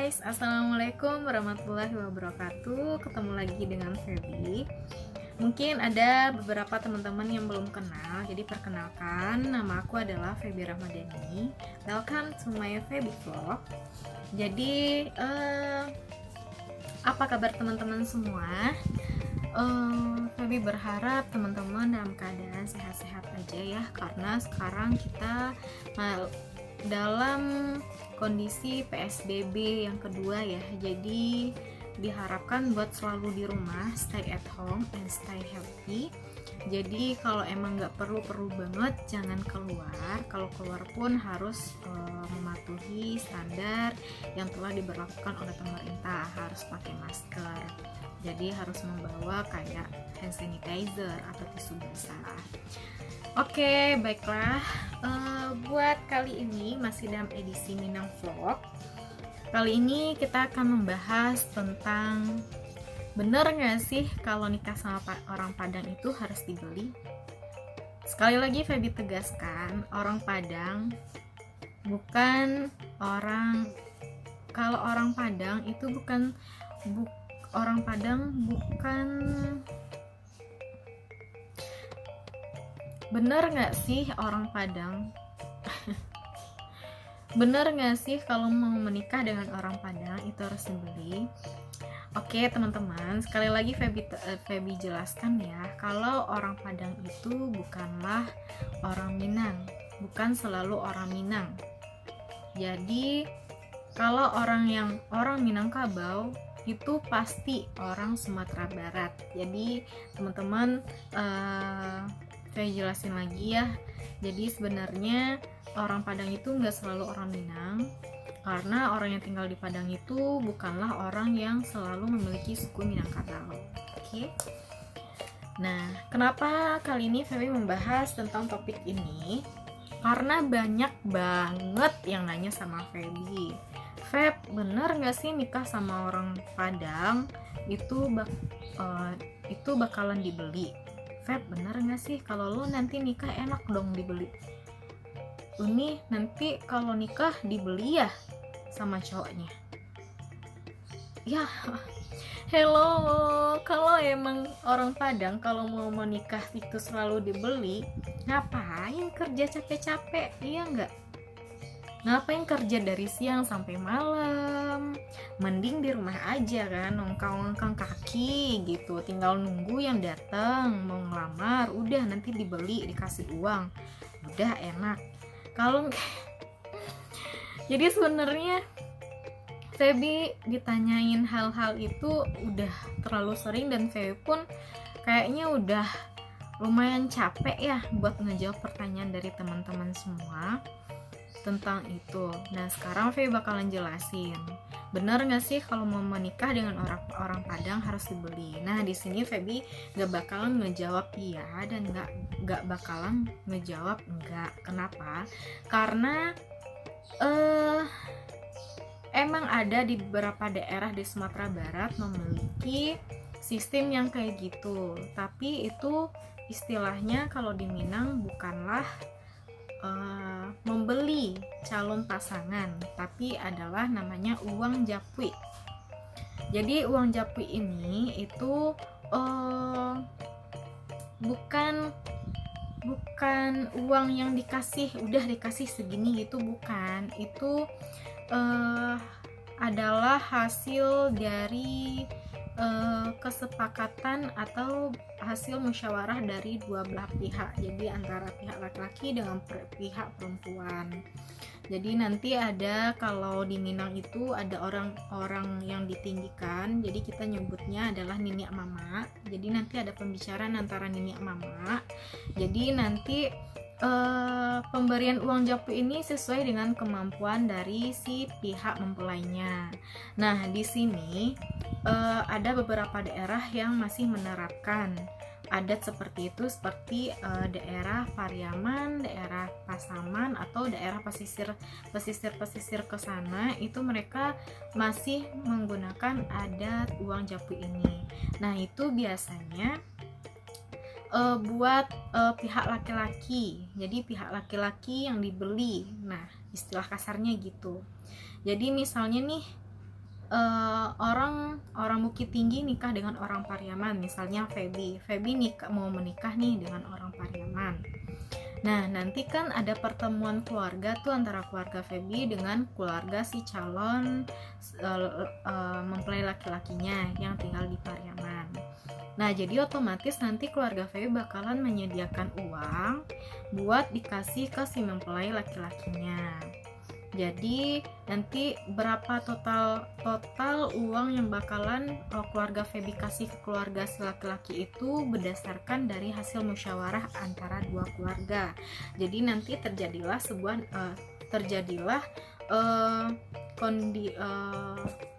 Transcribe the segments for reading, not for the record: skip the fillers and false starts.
guys, assalamualaikum warahmatullahi wabarakatuh. Ketemu lagi dengan Feby. Mungkin ada beberapa teman-teman yang belum kenal, jadi perkenalkan, nama aku adalah Feby Rahmadani. Welcome to my Feby Vlog. Jadi apa kabar teman-teman semua? Feby berharap teman-teman dalam keadaan sehat-sehat aja ya, karena sekarang kita dalam kondisi PSBB yang kedua ya. Jadi diharapkan buat selalu di rumah, stay at home and stay healthy. Jadi kalau emang nggak perlu banget jangan keluar. Kalau keluar pun harus mematuhi standar yang telah diberlakukan oleh pemerintah, harus pakai masker. Jadi harus membawa kayak hand sanitizer atau tisu basah. Oke, baiklah. Buat kali ini masih dalam edisi Minang Vlog. Kali ini kita akan membahas tentang bener nggak sih kalau nikah sama orang Padang itu harus dibeli? Sekali lagi Feby tegaskan, orang Padang bukan orang, kalau orang Padang itu bukan orang Padang bukan. Bener nggak sih orang Padang? Bener nggak sih kalau mau menikah dengan orang Padang itu harus dibeli? Oke teman-teman, sekali lagi Feby jelaskan ya, kalau orang Padang itu bukanlah orang Minang, bukan selalu orang Minang. Jadi kalau orang Minangkabau itu pasti orang Sumatera Barat. Jadi teman-teman, saya jelasin lagi ya. Jadi sebenarnya orang Padang itu nggak selalu orang Minang, karena orang yang tinggal di Padang itu bukanlah orang yang selalu memiliki suku Minangkabau. Oke. Nah, kenapa kali ini Feby membahas tentang topik ini? Karena banyak banget yang nanya sama Feby, Feb, bener nggak sih nikah sama orang Padang itu bakalan dibeli? Feb, bener nggak sih kalau lo nanti nikah enak dong dibeli? Ini nanti kalau nikah dibeli ya sama cowoknya? Ya, hello, kalau emang orang Padang kalau mau menikah itu selalu dibeli, ngapain kerja capek-capek, iya nggak? Ngapain kerja dari siang sampai malam? Mending di rumah aja kan, nongkrong kaki gitu, tinggal nunggu yang datang mau ngelamar, udah nanti dibeli, dikasih uang, udah enak. Kalau jadi sebenarnya Feby ditanyain hal-hal itu udah terlalu sering, dan Feby pun kayaknya udah lumayan capek ya buat ngejawab pertanyaan dari teman-teman semua tentang itu. Nah sekarang Feby bakalan jelasin, bener nggak sih kalau mau menikah dengan orang Padang harus dibeli? Nah di sini Feby nggak bakalan ngejawab iya dan nggak bakalan ngejawab enggak. Kenapa? Karena emang ada di beberapa daerah di Sumatera Barat memiliki sistem yang kayak gitu, tapi itu istilahnya kalau di Minang bukanlah membeli calon pasangan, tapi adalah namanya uang japwi. Jadi uang japwi ini itu bukan uang yang udah dikasih segini gitu, bukan. Itu adalah hasil dari kesepakatan atau hasil musyawarah dari dua belah pihak, jadi antara pihak laki-laki dengan pihak perempuan. Jadi nanti ada, kalau di Minang itu ada orang-orang yang ditinggikan, jadi kita nyebutnya adalah niniak mama. Jadi nanti ada pembicaraan antara niniak mama, jadi nanti pemberian uang japwi ini sesuai dengan kemampuan dari si pihak mempelainya. Nah di sini ada beberapa daerah yang masih menerapkan adat seperti itu, seperti daerah Pariaman, daerah Pasaman, atau daerah pesisir ke sana, itu mereka masih menggunakan adat uang japwi ini. Nah itu biasanya buat pihak laki-laki. Jadi pihak laki-laki yang dibeli. Nah, istilah kasarnya gitu. Jadi misalnya nih orang Bukit Tinggi nikah dengan orang Pariaman, misalnya Feby nikah, mau menikah nih dengan orang Pariaman. Nah, nanti kan ada pertemuan keluarga tuh antara keluarga Feby dengan keluarga si calon mempelai laki-lakinya yang tinggal di Pariaman. Nah, jadi otomatis nanti keluarga Feby bakalan menyediakan uang buat dikasih ke si mempelai laki-lakinya. Jadi nanti berapa total uang yang bakalan keluarga Feby kasih ke keluarga si laki-laki itu berdasarkan dari hasil musyawarah antara dua keluarga. Jadi nanti terjadilah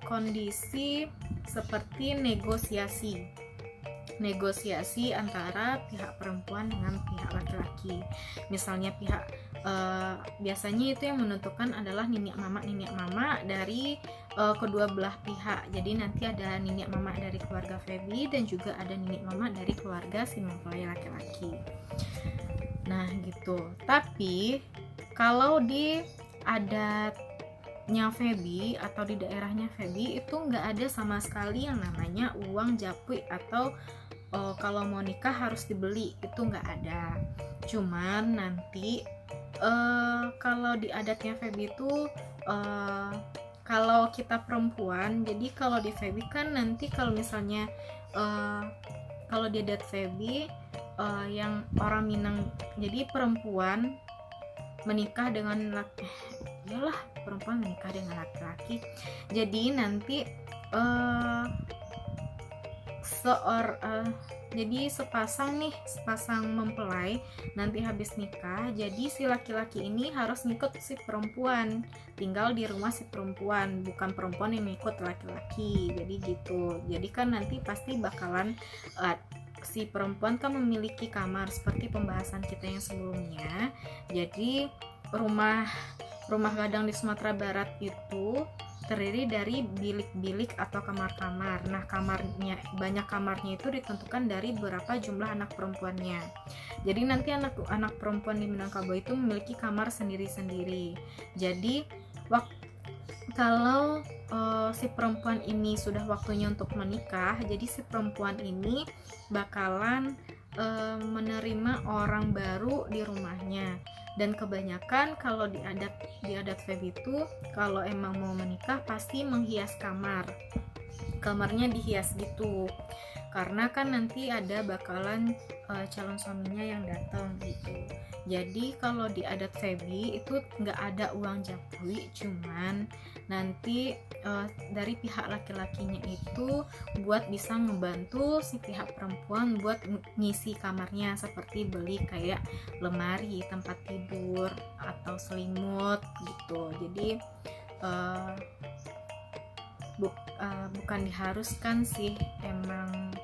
kondisi seperti negosiasi antara pihak perempuan dengan pihak laki-laki. Misalnya biasanya itu yang menentukan adalah niniak mama dari kedua belah pihak. Jadi nanti ada niniak mama dari keluarga Feby dan juga ada niniak mama dari keluarga si mempelai laki-laki. Nah gitu. Tapi kalau di adatnya Feby atau di daerahnya Feby itu nggak ada sama sekali yang namanya uang japri atau kalau mau nikah harus dibeli, itu nggak ada. Cuman nanti kalau di adatnya Feby itu kalau kita perempuan, jadi kalau di Feby kan nanti kalau misalnya kalau di adat Feby yang orang Minang, jadi perempuan menikah dengan perempuan menikah dengan laki-laki. Jadi nanti jadi sepasang mempelai nanti habis nikah, jadi si laki-laki ini harus ngikut si perempuan, tinggal di rumah si perempuan, bukan perempuan yang ngikut laki-laki. Jadi gitu. Jadi kan nanti pasti bakalan si perempuan kan memiliki kamar seperti pembahasan kita yang sebelumnya. Jadi rumah gadang di Sumatera Barat itu terdiri dari bilik-bilik atau kamar-kamar. Nah, banyak kamarnya itu ditentukan dari berapa jumlah anak perempuannya. Jadi nanti anak perempuan di Minangkabau itu memiliki kamar sendiri-sendiri. Jadi kalau si perempuan ini sudah waktunya untuk menikah, jadi si perempuan ini bakalan menerima orang baru di rumahnya. Dan kebanyakan kalau di adat Feby itu kalau emang mau menikah pasti menghias kamarnya dihias gitu, karena kan nanti ada bakalan calon suaminya yang datang gitu. Jadi kalau di adat Feby itu nggak ada uang japri, cuman nanti dari pihak laki-lakinya itu buat bisa ngebantu si pihak perempuan buat ngisi kamarnya, seperti beli kayak lemari, tempat tidur atau selimut gitu. Jadi bukan diharuskan sih, emang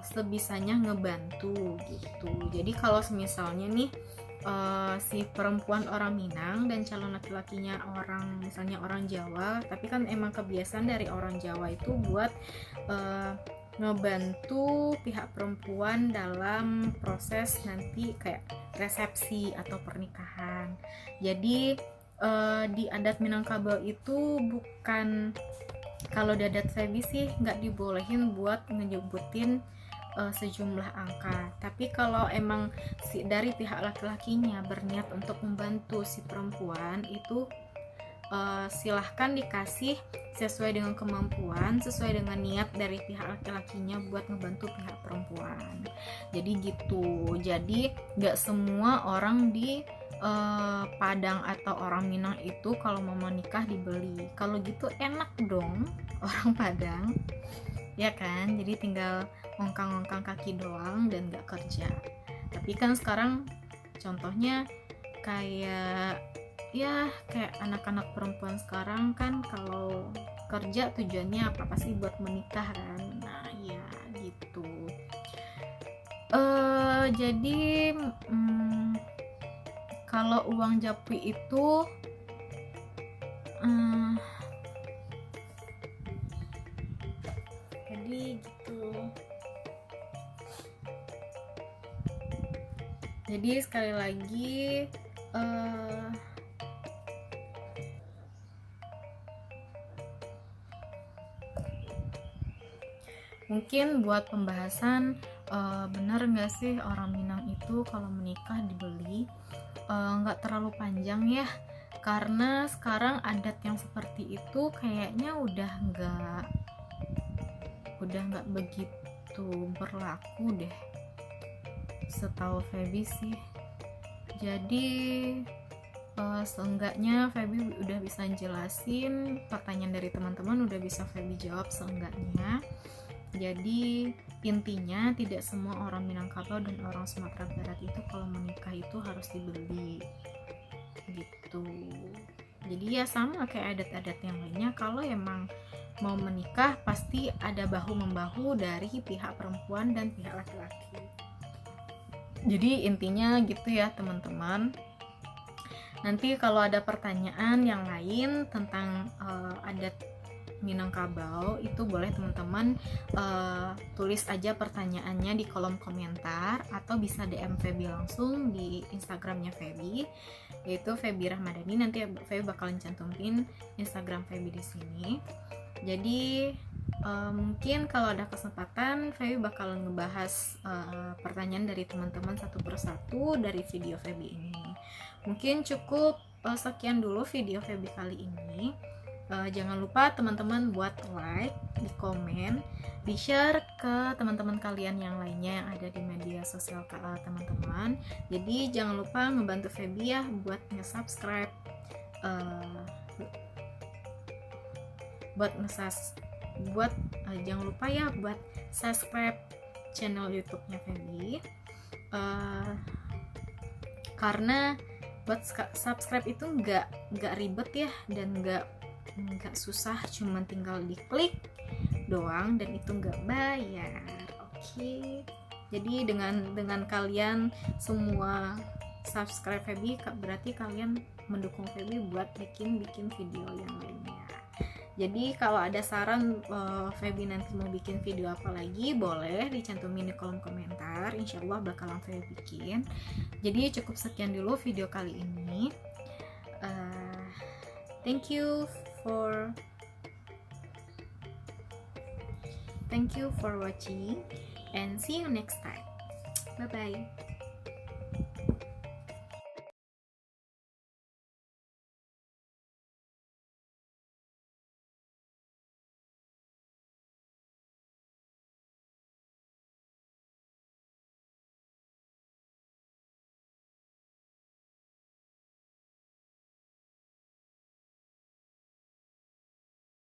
sebisanya ngebantu gitu. Jadi kalau misalnya nih si perempuan orang Minang dan calon laki-lakinya misalnya orang Jawa, tapi kan emang kebiasaan dari orang Jawa itu buat ngebantu pihak perempuan dalam proses nanti kayak resepsi atau pernikahan. Jadi di adat Minangkabau itu bukan, kalau di adat Feby sih nggak dibolehin buat nyebutin sejumlah angka. Tapi kalau emang dari pihak laki-lakinya berniat untuk membantu si perempuan itu silahkan dikasih sesuai dengan kemampuan, sesuai dengan niat dari pihak laki-lakinya buat ngebantu pihak perempuan. Jadi gitu. Jadi nggak semua orang di Padang atau orang Minang itu kalau mau menikah dibeli. Kalau gitu enak dong orang Padang, ya kan? Jadi tinggal ngongkang-ngongkang kaki doang dan gak kerja. Tapi kan sekarang contohnya kayak anak-anak perempuan sekarang kan kalau kerja tujuannya apa sih? Buat menikah kan. Nah ya gitu. Jadi kalau uang japri itu jadi gitu. Jadi sekali lagi Mungkin buat pembahasan, benar nggak sih orang Minang itu kalau menikah dibeli? Nggak terlalu panjang ya, karena sekarang adat yang seperti itu kayaknya udah nggak begitu berlaku deh, setahu Feby sih. Jadi seenggaknya Feby udah bisa jelasin pertanyaan dari teman-teman, udah bisa Feby jawab seenggaknya. Jadi intinya tidak semua orang Minangkabau dan orang Sumatera Barat itu kalau menikah itu harus dibeli gitu. Jadi ya sama kayak adat-adat yang lainnya, kalau emang mau menikah pasti ada bahu-membahu dari pihak perempuan dan pihak laki-laki. Jadi intinya gitu ya teman-teman. Nanti kalau ada pertanyaan yang lain tentang adat Minangkabau itu boleh teman-teman tulis aja pertanyaannya di kolom komentar, atau bisa DM Feby langsung di Instagramnya Feby, yaitu Feby Rahmadani. Nanti Feby bakalan cantumin Instagram Feby di sini. Jadi mungkin kalau ada kesempatan Feby bakalan ngebahas pertanyaan dari teman-teman satu persatu dari video Feby ini. Mungkin cukup sekian dulu video Feby kali ini. Jangan lupa teman-teman buat like, di komen, di share ke teman-teman kalian yang lainnya yang ada di media sosial teman-teman. Jadi jangan lupa ngebantu Feby ya buat nge-subscribe, jangan lupa ya buat subscribe channel YouTube-nya Feby, karena buat subscribe itu nggak ribet ya, dan nggak susah, cuman tinggal diklik doang, dan itu nggak bayar. Oke. Jadi dengan kalian semua subscribe Feby, berarti kalian mendukung Feby buat bikin video yang lainnya. Jadi kalau ada saran Feby nanti mau bikin video apa lagi, boleh dicantumin di kolom komentar. Insya Allah bakalan Feby bikin. Jadi cukup sekian dulu video kali ini. Thank you for watching, and see you next time. Bye bye.